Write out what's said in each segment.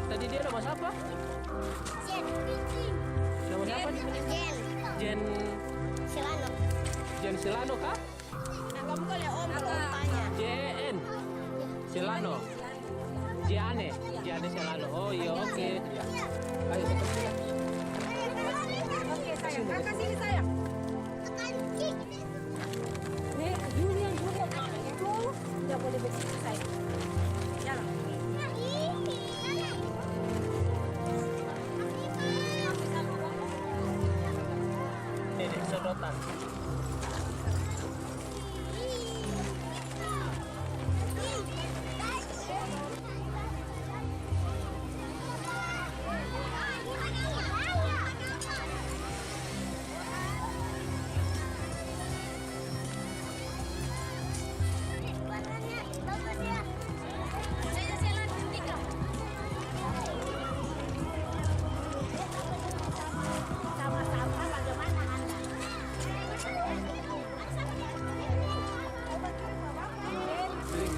Tadi dia nama siapa? Nama siapa? Jen Silano. Jen Silano kah? Kamu boleh om tanya. JN Silano. Jiane Silano. Oh iya oke. Ayo kita pulang. Oke sayang, kakak sini sayang. Nih, Julian itu nggak boleh begitu sayang. Jalan. Ini sedotan.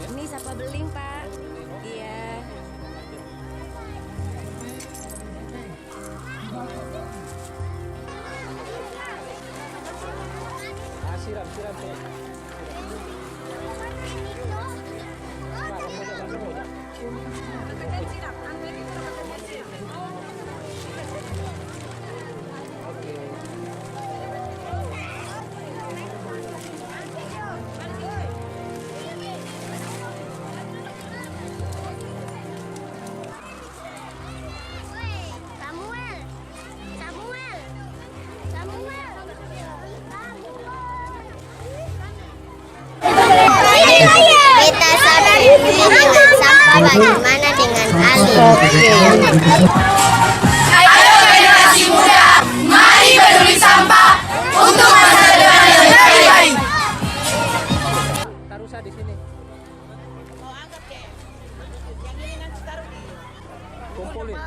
Ini siapa beling Pak? Iya. Siram tuh. Kita sampai dengan sampah, bagaimana dengan Ali? Ayo generasi muda, mari peduli sampah untuk masa depan yang lebih baik. Taruh di sini. Mau angkat deh. Yang ini nanti taruh di Kumpulin.